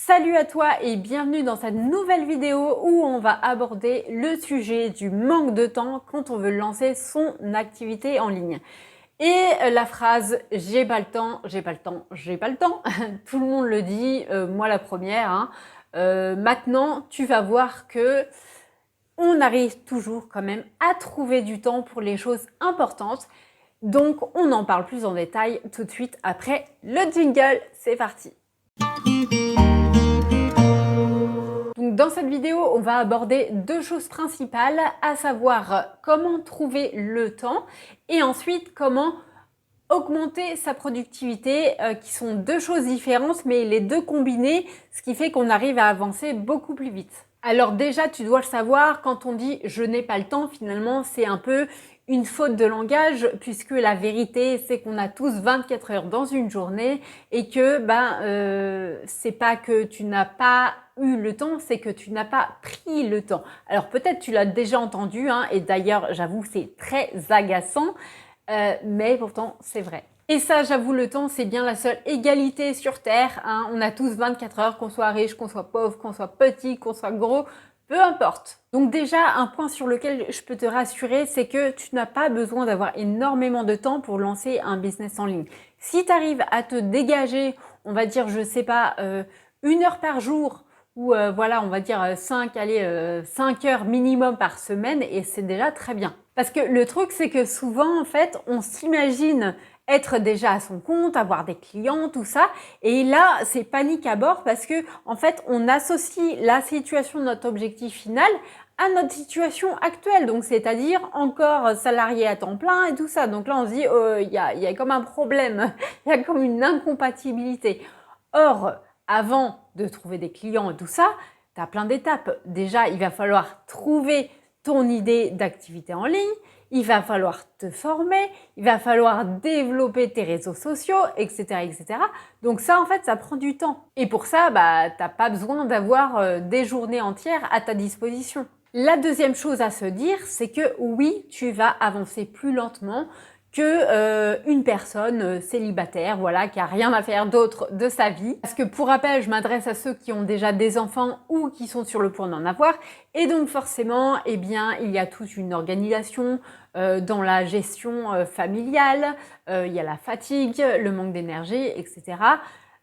Salut à toi et bienvenue dans cette nouvelle vidéo où on va aborder le sujet du manque de temps quand on veut lancer son activité en ligne. Et la phrase « j'ai pas le temps, j'ai pas le temps, j'ai pas le temps », tout le monde le dit, moi la première. Maintenant, tu vas voir que on arrive toujours quand même à trouver du temps pour les choses importantes. Donc, on en parle plus en détail tout de suite après le jingle. C'est parti! Donc dans cette vidéo, on va aborder deux choses principales, à savoir comment trouver le temps et ensuite comment augmenter sa productivité, qui sont deux choses différentes, mais les deux combinées, ce qui fait qu'on arrive à avancer beaucoup plus vite. Alors déjà, tu dois le savoir, quand on dit « je n'ai pas le temps », finalement, c'est un peu une faute de langage, puisque la vérité, c'est qu'on a tous 24 heures dans une journée et que c'est pas que tu n'as pas eu le temps, c'est que tu n'as pas pris le temps. Alors peut-être tu l'as déjà entendu, et d'ailleurs, j'avoue, c'est très agaçant, mais pourtant, c'est vrai. Et ça, j'avoue, le temps, c'est bien la seule égalité sur Terre. On a tous 24 heures, qu'on soit riche, qu'on soit pauvre, qu'on soit petit, qu'on soit gros, peu importe. Donc déjà, un point sur lequel je peux te rassurer, c'est que tu n'as pas besoin d'avoir énormément de temps pour lancer un business en ligne. Si tu arrives à te dégager, on va dire, je sais pas, 1 heure par jour, ou voilà, on va dire 5 heures minimum par semaine, et c'est déjà très bien. Parce que le truc, c'est que souvent, en fait, on s'imagine être déjà à son compte, avoir des clients, tout ça. Et là, c'est panique à bord parce que, en fait, on associe la situation de notre objectif final à notre situation actuelle. Donc, c'est-à-dire encore salarié à temps plein et tout ça. Donc là, on se dit, il y a comme un problème, il y a comme une incompatibilité. Or, avant de trouver des clients et tout ça, tu as plein d'étapes. Déjà, il va falloir trouver ton idée d'activité en ligne, il va falloir te former, il va falloir développer tes réseaux sociaux, etc., etc. Donc ça, en fait, ça prend du temps. Et pour ça, t'as pas besoin d'avoir des journées entières à ta disposition. La deuxième chose à se dire, c'est que oui, tu vas avancer plus lentement que une personne célibataire, voilà, qui a rien à faire d'autre de sa vie. Parce que pour rappel, je m'adresse à ceux qui ont déjà des enfants ou qui sont sur le point d'en avoir. Et donc forcément, eh bien, il y a toute une organisation dans la gestion familiale, il y a la fatigue, le manque d'énergie, etc.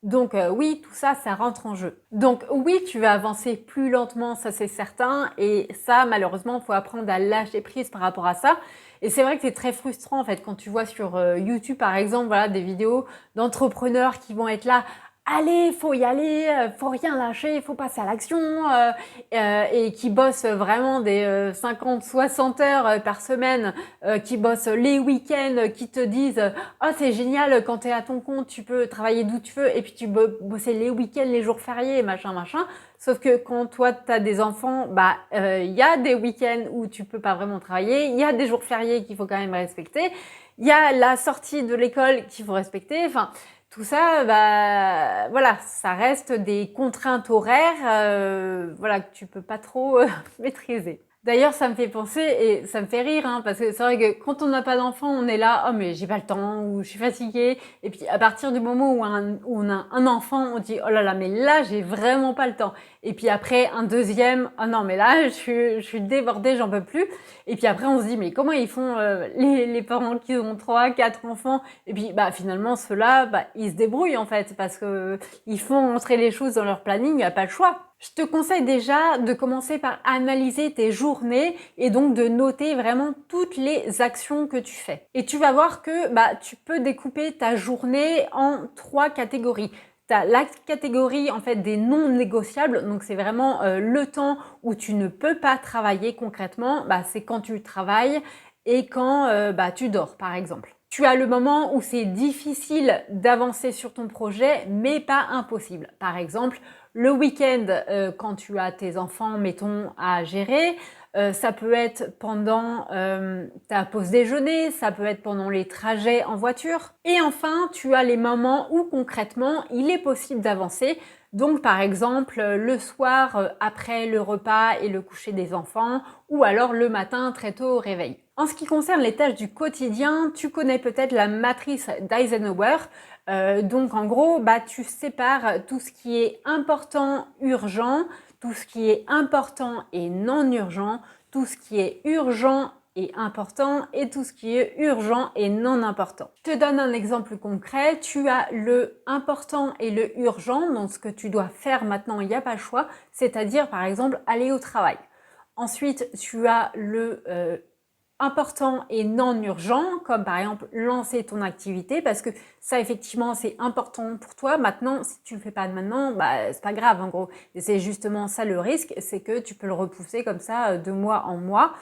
Donc oui, tout ça, ça rentre en jeu. Donc oui, tu vas avancer plus lentement, ça c'est certain, et ça, malheureusement, il faut apprendre à lâcher prise par rapport à ça. Et c'est vrai que c'est très frustrant en fait quand tu vois sur YouTube par exemple, voilà, des vidéos d'entrepreneurs qui vont être là. Allez, faut y aller, faut rien lâcher, faut passer à l'action, et qui bossent vraiment des 50-60 heures par semaine, qui bossent les week-ends, qui te disent « Oh, c'est génial, quand t'es à ton compte, tu peux travailler d'où tu veux, et puis tu peux bosser les week-ends, les jours fériés, machin, machin. » Sauf que quand toi, tu as des enfants, y a des week-ends où tu peux pas vraiment travailler, il y a des jours fériés qu'il faut quand même respecter, il y a la sortie de l'école qu'il faut respecter, enfin... Tout ça, voilà, ça reste des contraintes horaires, voilà, que tu peux pas trop maîtriser. D'ailleurs, ça me fait penser et ça me fait rire, parce que c'est vrai que quand on n'a pas d'enfant, on est là, oh mais j'ai pas le temps, ou je suis fatiguée. Et puis à partir du moment où on a un enfant, on dit, oh là là, mais là, j'ai vraiment pas le temps. Et puis après, un deuxième, oh non, mais là, je suis débordée, j'en peux plus. Et puis après, on se dit, mais comment ils font les parents qui ont 3, 4 enfants? Et puis finalement, ceux-là, ils se débrouillent en fait, parce que ils font entrer les choses dans leur planning, il n'y a pas le choix. Je te conseille déjà de commencer par analyser tes journées et donc de noter vraiment toutes les actions que tu fais. Et tu vas voir que tu peux découper ta journée en 3 catégories. Tu as la catégorie en fait des non négociables, donc c'est vraiment le temps où tu ne peux pas travailler concrètement, c'est quand tu travailles et quand tu dors par exemple. Tu as le moment où c'est difficile d'avancer sur ton projet, mais pas impossible. Par exemple, le week-end, quand tu as tes enfants, mettons, à gérer, ça peut être pendant ta pause déjeuner, ça peut être pendant les trajets en voiture. Et enfin, tu as les moments où concrètement, il est possible d'avancer. Donc par exemple, le soir après le repas et le coucher des enfants, ou alors le matin très tôt au réveil. En ce qui concerne les tâches du quotidien, tu connais peut-être la matrice d'Eisenhower. Donc en gros, tu sépares tout ce qui est important, urgent, tout ce qui est important et non urgent, tout ce qui est urgent et important et tout ce qui est urgent et non important. Je te donne un exemple concret. Tu as le important et le urgent, donc ce que tu dois faire maintenant, il n'y a pas le choix, c'est-à-dire par exemple aller au travail. Ensuite, tu as le important et non urgent, comme par exemple lancer ton activité, parce que ça effectivement c'est important pour toi. Maintenant, si tu le fais pas maintenant, c'est pas grave en gros. Et c'est justement ça le risque, c'est que tu peux le repousser comme ça de mois en mois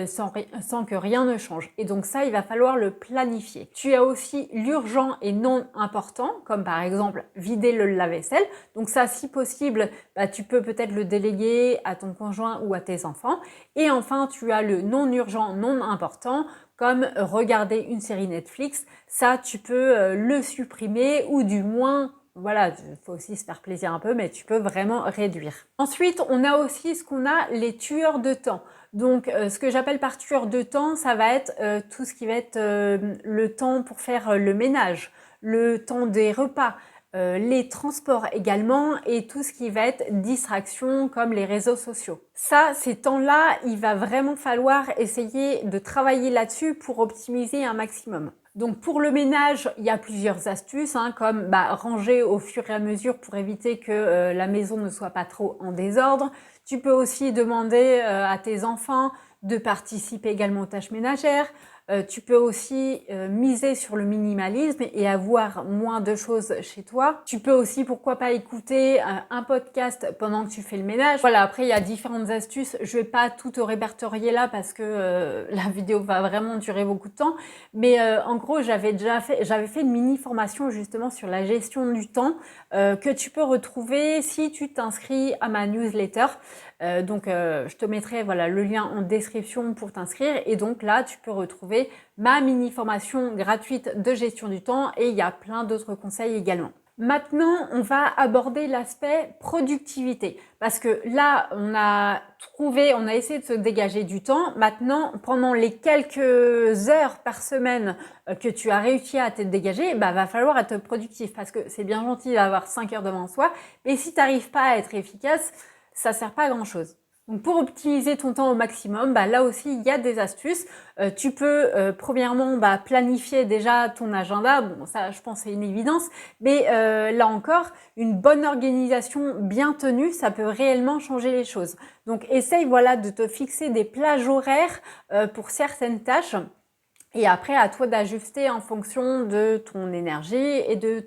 sans que rien ne change. Et donc ça, il va falloir le planifier. Tu as aussi l'urgent et non important, comme par exemple vider le lave-vaisselle. Donc ça, si possible, tu peux peut-être le déléguer à ton conjoint ou à tes enfants. Et enfin, tu as le non urgent, non important, comme regarder une série Netflix. Ça, tu peux le supprimer ou du moins, voilà, il faut aussi se faire plaisir un peu, mais tu peux vraiment réduire. Ensuite, on a aussi ce qu'on a les tueurs de temps. Donc, ce que j'appelle par tueur de temps, ça va être tout ce qui va être le temps pour faire le ménage, le temps des repas, les transports également et tout ce qui va être distraction comme les réseaux sociaux. Ça, ces temps-là, il va vraiment falloir essayer de travailler là-dessus pour optimiser un maximum. Donc pour le ménage, il y a plusieurs astuces, comme ranger au fur et à mesure pour éviter que la maison ne soit pas trop en désordre. Tu peux aussi demander à tes enfants de participer également aux tâches ménagères. Tu peux aussi miser sur le minimalisme et avoir moins de choses chez toi. Tu peux aussi, pourquoi pas, écouter un podcast pendant que tu fais le ménage. Voilà, après, il y a différentes astuces. Je vais pas tout te répertorier là parce que la vidéo va vraiment durer beaucoup de temps. Mais en gros, j'avais fait une mini formation justement sur la gestion du temps que tu peux retrouver si tu t'inscris à ma newsletter. Donc, je te mettrai le lien en description pour t'inscrire. Et donc là, tu peux retrouver ma mini formation gratuite de gestion du temps et il y a plein d'autres conseils également. Maintenant, on va aborder l'aspect productivité parce que là, on a essayé de se dégager du temps. Maintenant, pendant les quelques heures par semaine que tu as réussi à te dégager, va falloir être productif parce que c'est bien gentil d'avoir 5 heures devant soi, mais si tu n'arrives pas à être efficace, ça sert pas à grand chose. Donc pour optimiser ton temps au maximum, là aussi il y a des astuces. Tu peux premièrement planifier déjà ton agenda. Bon, ça je pense c'est une évidence, mais là encore, une bonne organisation bien tenue, ça peut réellement changer les choses. Donc essaye de te fixer des plages horaires pour certaines tâches. Et après, à toi d'ajuster en fonction de ton énergie et de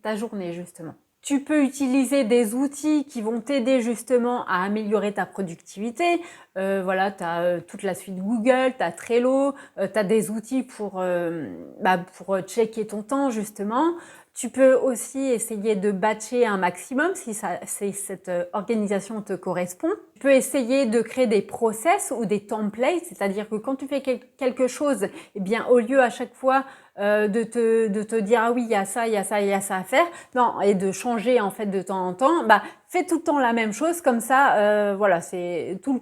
ta journée justement. Tu peux utiliser des outils qui vont t'aider justement à améliorer ta productivité. Tu as toute la suite Google, tu as Trello, tu as des outils pour checker ton temps justement. Tu peux aussi essayer de batcher un maximum si cette organisation te correspond. Tu peux essayer de créer des process ou des templates, c'est-à-dire que quand tu fais quelque chose, au lieu à chaque fois de te dire ah oui, il y a ça, il y a ça, il y a ça à faire, non, et de changer en fait de temps en temps, fais tout le temps la même chose, comme ça, c'est tout le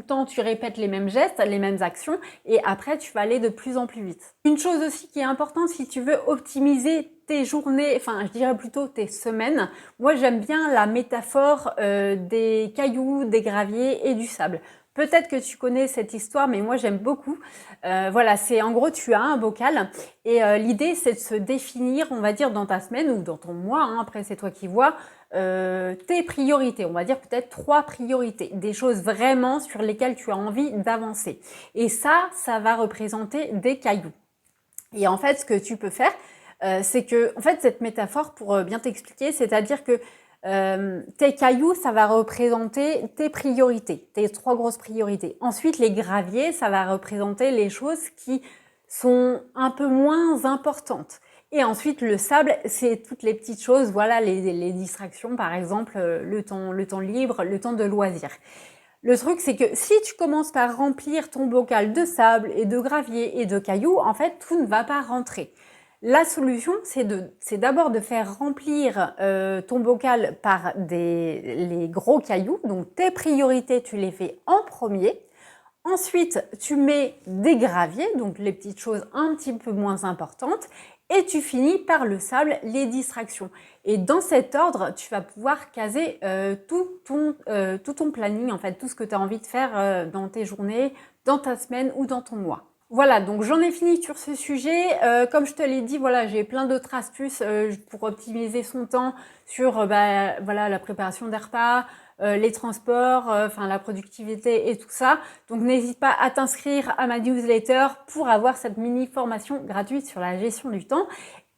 temps, tu répètes les mêmes gestes, les mêmes actions, et après tu vas aller de plus en plus vite. Une chose aussi qui est importante si tu veux optimiser tes journées, je dirais plutôt tes semaines, moi j'aime bien la métaphore des cailloux, des graviers et du sable. Peut-être que tu connais cette histoire, mais moi j'aime beaucoup. C'est en gros tu as un bocal et l'idée c'est de se définir, on va dire dans ta semaine ou dans ton mois, après c'est toi qui vois, tes priorités. On va dire peut-être 3 priorités, des choses vraiment sur lesquelles tu as envie d'avancer. Et ça va représenter des cailloux. Et en fait, ce que tu peux faire, c'est que, en fait, cette métaphore, pour bien t'expliquer, c'est-à-dire que tes cailloux, ça va représenter tes priorités, tes 3 grosses priorités. Ensuite, les graviers, ça va représenter les choses qui sont un peu moins importantes. Et ensuite, le sable, c'est toutes les petites choses, les distractions, par exemple, le temps libre, le temps de loisir. Le truc, c'est que si tu commences par remplir ton bocal de sable et de gravier et de cailloux, en fait, tout ne va pas rentrer. La solution, c'est d'abord de faire remplir ton bocal par les gros cailloux. Donc, tes priorités, tu les fais en premier. Ensuite, tu mets des graviers, donc les petites choses un petit peu moins importantes. et tu finis par le sable, les distractions. Et dans cet ordre, tu vas pouvoir caser tout ton planning, en fait, tout ce que tu as envie de faire dans tes journées, dans ta semaine ou dans ton mois. Voilà, donc j'en ai fini sur ce sujet. Comme je te l'ai dit, voilà, j'ai plein d'autres astuces pour optimiser son temps sur voilà, la préparation des repas, les transports, enfin la productivité et tout ça. Donc n'hésite pas à t'inscrire à ma newsletter pour avoir cette mini formation gratuite sur la gestion du temps.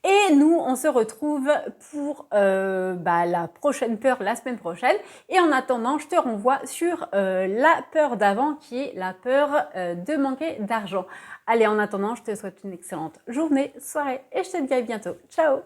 Et nous, on se retrouve pour la prochaine peur la semaine prochaine. Et en attendant, je te renvoie sur la peur d'avant qui est la peur de manquer d'argent. Allez, en attendant, je te souhaite une excellente journée, soirée et je te dis à bientôt. Ciao!